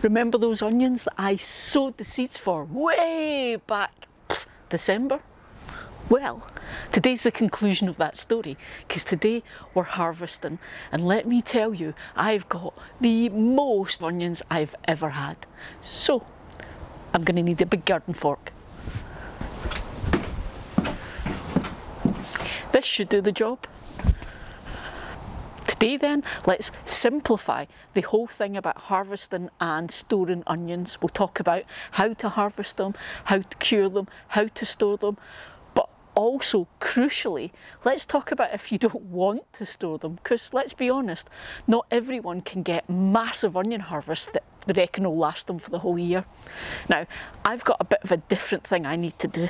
Remember those onions that I sowed the seeds for way back December? Well, today's the conclusion of that story, because today we're harvesting, and let me tell you, I've got the most onions I've ever had. So, I'm going to need a big garden fork. This should do the job. Today then, let's simplify the whole thing about harvesting and storing onions. We'll talk about how to harvest them, how to cure them, how to store them, but also, crucially, let's talk about if you don't want to store them, because let's be honest, not everyone can get massive onion harvests that they reckon will last them for the whole year. Now, I've got a bit of a different thing I need to do.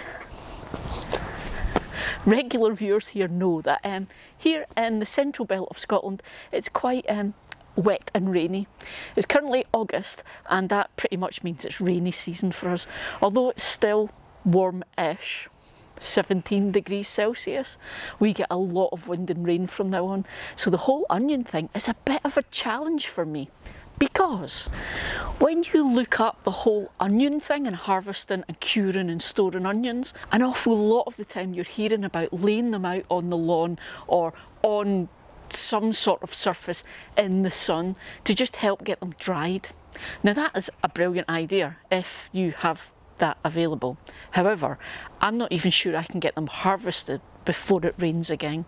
Regular viewers here know that here in the central belt of Scotland it's quite wet and rainy. It's currently August, and that pretty much means it's rainy season for us, although it's still warm-ish. 17 degrees Celsius. We get a lot of wind and rain from now on, so the whole onion thing is a bit of a challenge for me, because when you look up the whole onion thing and harvesting and curing and storing onions, an awful lot of the time you're hearing about laying them out on the lawn or on some sort of surface in the sun to just help get them dried. Now that is a brilliant idea if you have that available. However, I'm not even sure I can get them harvested before it rains again.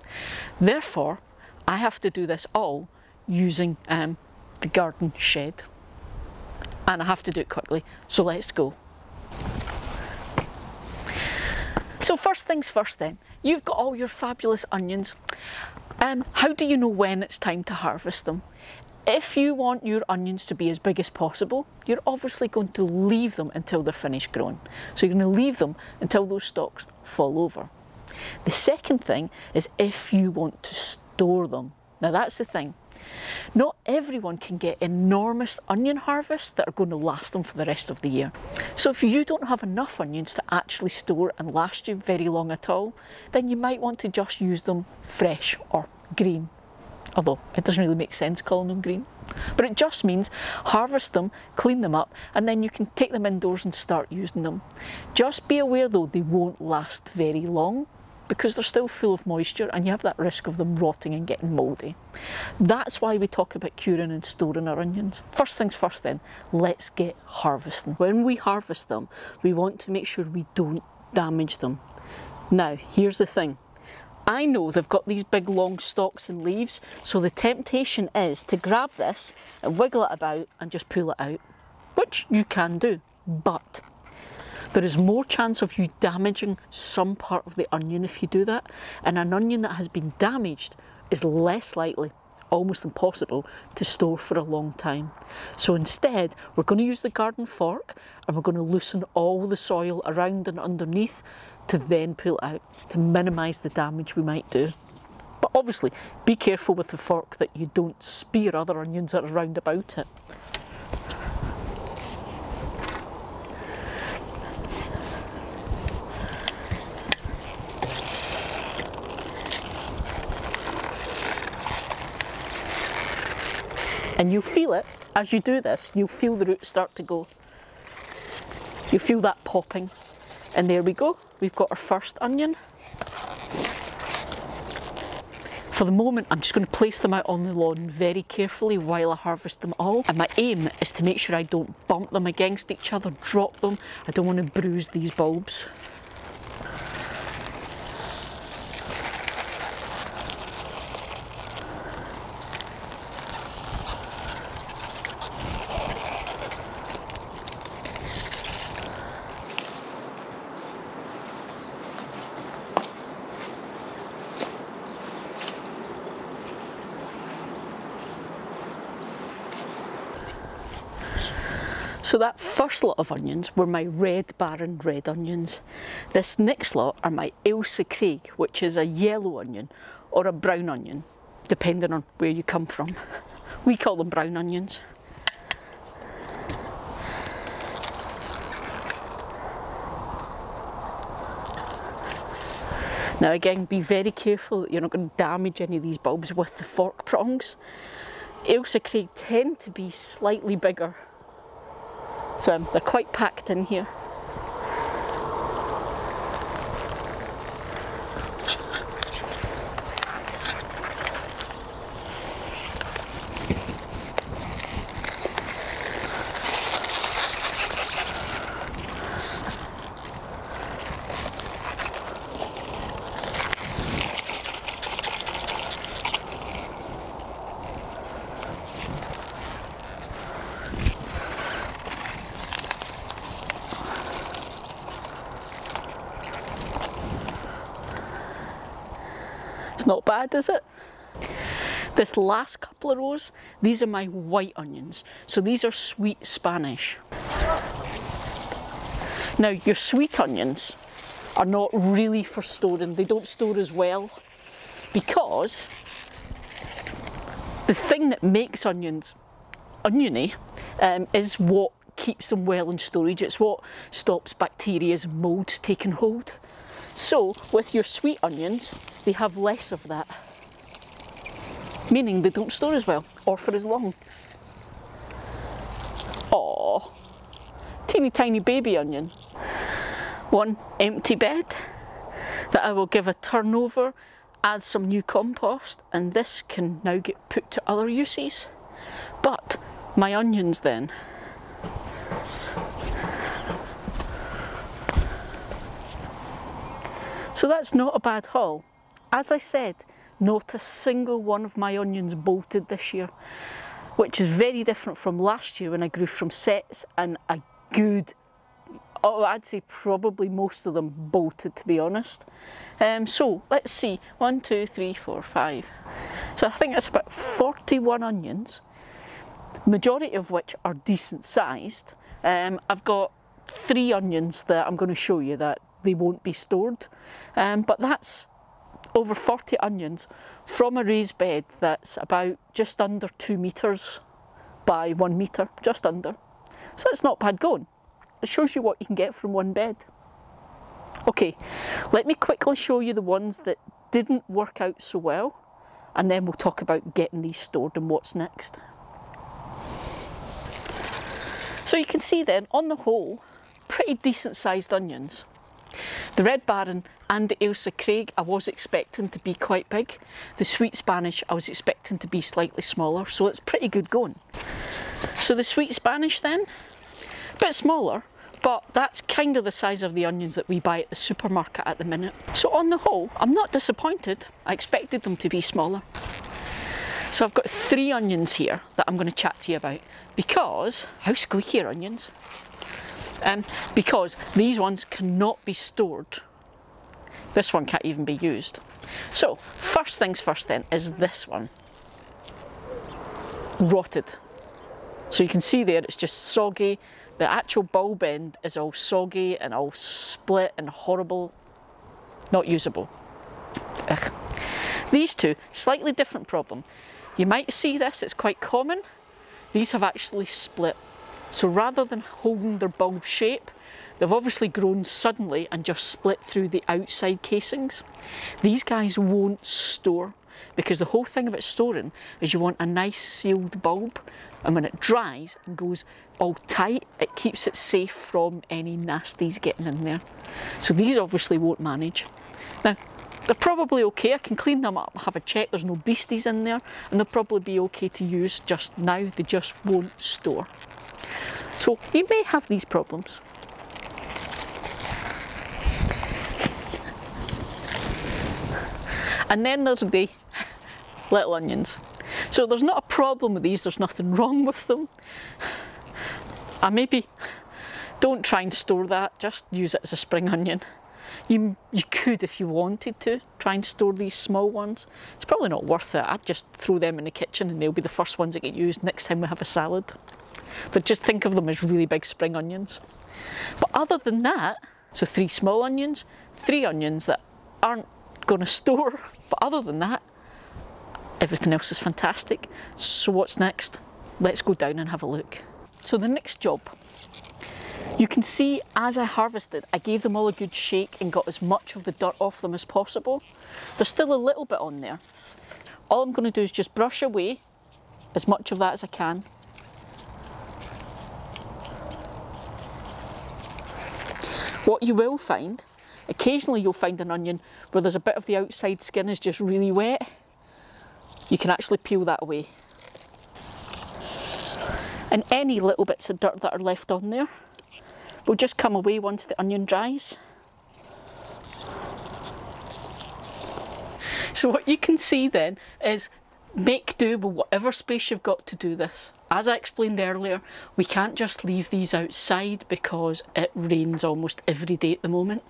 Therefore, I have to do this all using the garden shed, and I have to do it quickly, so let's go. So first things first then, you've got all your fabulous onions. How do you know when it's time to harvest them? If you want your onions to be as big as possible, you're obviously going to leave them until they're finished growing. So you're going to leave them until those stalks fall over. The second thing is if you want to store them. Now that's the thing. Not everyone can get enormous onion harvests that are going to last them for the rest of the year. So if you don't have enough onions to actually store and last you very long at all, then you might want to just use them fresh or green. Although it doesn't really make sense calling them green. But it just means harvest them, clean them up, and then you can take them indoors and start using them. Just be aware though, they won't last very long because they're still full of moisture and you have that risk of them rotting and getting mouldy. That's why we talk about curing and storing our onions. First things first then, let's get harvesting. When we harvest them, we want to make sure we don't damage them. Now, here's the thing. I know they've got these big long stalks and leaves, so the temptation is to grab this and wiggle it about and just pull it out, which you can do, but there is more chance of you damaging some part of the onion if you do that, and an onion that has been damaged is less likely, almost impossible, to store for a long time. So instead, we're going to use the garden fork and we're going to loosen all the soil around and underneath to then pull it out, to minimise the damage we might do. But obviously, be careful with the fork that you don't spear other onions that are round about it. And you'll feel it, as you do this, you'll feel the roots start to go. You'll feel that popping. And there we go, we've got our first onion. For the moment, I'm just going to place them out on the lawn very carefully while I harvest them all. And my aim is to make sure I don't bump them against each other, drop them. I don't want to bruise these bulbs. So that first lot of onions were my red barren red onions. This next lot are my Ailsa Craig, which is a yellow onion or a brown onion, depending on where you come from. We call them brown onions. Now again, be very careful that you're not going to damage any of these bulbs with the fork prongs. Ailsa Craig tend to be slightly bigger So they're quite packed in here. Not bad, is it? This last couple of rows, these are my white onions. So these are sweet Spanish. Now your sweet onions are not really for storing. They don't store as well because the thing that makes onions oniony is what keeps them well in storage. It's what stops bacteria and moulds taking hold. So with your sweet onions, they have less of that, meaning they don't store as well or for as long. Aww, teeny tiny baby onion. One empty bed that I will give a turn over, add some new compost, and this can now get put to other uses. But my onions then. So that's not a bad haul. As I said, not a single one of my onions bolted this year, which is very different from last year when I grew from sets and a good, I'd say probably most of them bolted, to be honest. So let's see, 1, 2, 3, 4, 5. So I think that's about 41 onions, majority of which are decent sized. I've got 3 onions that I'm going to show you that they won't be stored, but that's over 40 onions from a raised bed that's about just under 2 metres by 1 metre, just under. So it's not bad going. It shows you what you can get from one bed. Okay, let me quickly show you the ones that didn't work out so well, and then we'll talk about getting these stored and what's next. So you can see then, on the whole, pretty decent sized onions. The Red Baron and the Ailsa Craig I was expecting to be quite big. The Sweet Spanish I was expecting to be slightly smaller, so it's pretty good going. So the Sweet Spanish then, a bit smaller, but that's kind of the size of the onions that we buy at the supermarket at the minute. So on the whole, I'm not disappointed. I expected them to be smaller. So I've got 3 onions here that I'm going to chat to you about, because how squeaky are onions? Because these ones cannot be stored. This one can't even be used. So first things first then is this one. Rotted. So you can see there it's just soggy. The actual bulb end is all soggy and all split and horrible. Not usable. Ugh. These two, slightly different problem. You might see this, it's quite common. These have actually split. So rather than holding their bulb shape, they've obviously grown suddenly and just split through the outside casings. These guys won't store, because the whole thing about storing is you want a nice sealed bulb, and when it dries and goes all tight, it keeps it safe from any nasties getting in there. So these obviously won't manage. Now, they're probably okay, I can clean them up, have a check, there's no beasties in there, and they'll probably be okay to use just now, they just won't store. So you may have these problems. And then there's the little onions. So there's not a problem with these, there's nothing wrong with them. And maybe don't try and store that, just use it as a spring onion. You could, if you wanted to, try and store these small ones. It's probably not worth it. I'd just throw them in the kitchen and they'll be the first ones that get used next time we have a salad. But just think of them as really big spring onions. But other than that, so 3 small onions, 3 onions that aren't going to store, but other than that, everything else is fantastic. So what's next? Let's go down and have a look. So the next job, you can see as I harvested, I gave them all a good shake and got as much of the dirt off them as possible. There's still a little bit on there. All I'm going to do is just brush away as much of that as I can. What you will find, occasionally you'll find an onion where there's a bit of the outside skin is just really wet. You can actually peel that away. And any little bits of dirt that are left on there will just come away once the onion dries. So what you can see then is make do with whatever space you've got to do this. As I explained earlier, we can't just leave these outside because it rains almost every day at the moment.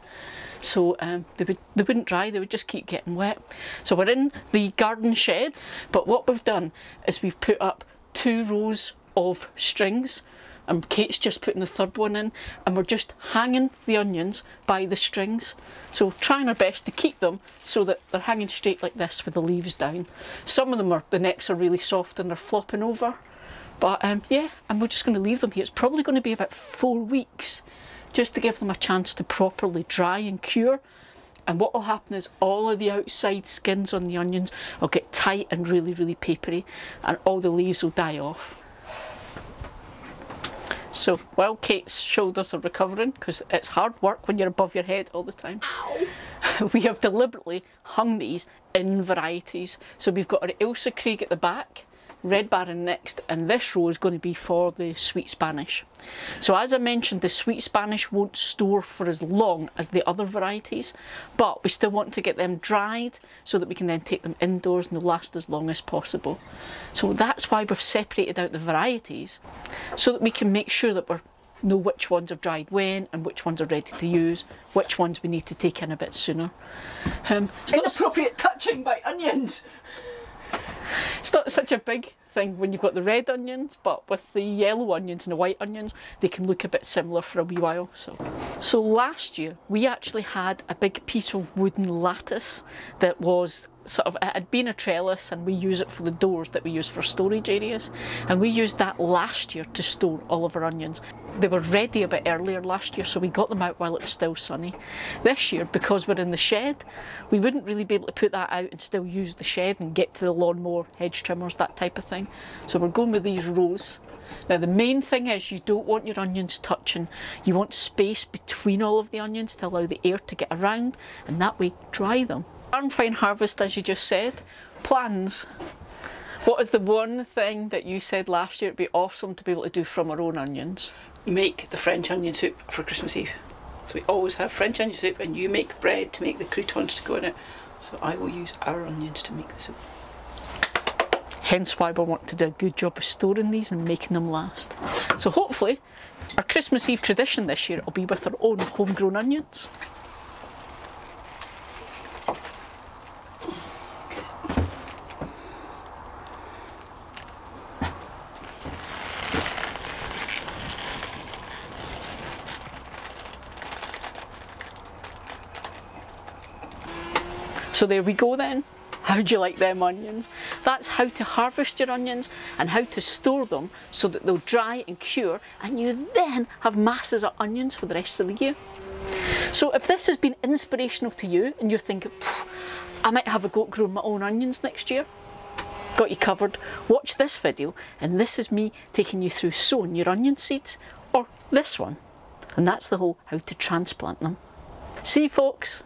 So they wouldn't dry, they would just keep getting wet. So we're in the garden shed, but what we've done is we've put up 2 rows of strings, and Kate's just putting the 3rd one in, and we're just hanging the onions by the strings. So trying our best to keep them so that they're hanging straight like this with the leaves down. Some of them the necks are really soft and they're flopping over. But yeah, and we're just going to leave them here. It's probably going to be about 4 weeks just to give them a chance to properly dry and cure. And what will happen is all of the outside skins on the onions will get tight and really, really papery, and all the leaves will die off. So while Kate's shoulders are recovering, because it's hard work when you're above your head all the time, we have deliberately hung these in varieties. So we've got our Ailsa Craig at the back, Red Baron next, and this row is going to be for the Sweet Spanish. So as I mentioned, the Sweet Spanish won't store for as long as the other varieties, but we still want to get them dried so that we can then take them indoors and they'll last as long as possible. So that's why we've separated out the varieties, so that we can make sure that we know which ones are dried when and which ones are ready to use, which ones we need to take in a bit sooner. Inappropriate touching by onions! It's not such a big thing when you've got the red onions, but with the yellow onions and the white onions, they can look a bit similar for a wee while. So last year we actually had a big piece of wooden lattice that was sort of, it had been a trellis, and we use it for the doors that we use for storage areas, and we used that last year to store all of our onions. They were ready a bit earlier last year, so we got them out while it was still sunny. This year, because we're in the shed, we wouldn't really be able to put that out and still use the shed and get to the lawnmower, hedge trimmers, that type of thing. So we're going with these rows. Now the main thing is you don't want your onions touching. You want space between all of the onions to allow the air to get around, and that way dry them. Barn Fine Harvest, as you just said, plans. What is the one thing that you said last year it'd be awesome to be able to do from our own onions? Make the French onion soup for Christmas Eve. So we always have French onion soup, and you make bread to make the croutons to go in it. So I will use our onions to make the soup. Hence why we want to do a good job of storing these and making them last. So hopefully our Christmas Eve tradition this year will be with our own homegrown onions. So there we go then. How'd you like them onions? That's how to harvest your onions and how to store them so that they'll dry and cure, and you then have masses of onions for the rest of the year. So if this has been inspirational to you and you're thinking, I might have a go at growing my own onions next year, got you covered. Watch this video, and this is me taking you through sowing your onion seeds, or this one, and that's the whole how to transplant them. See you folks.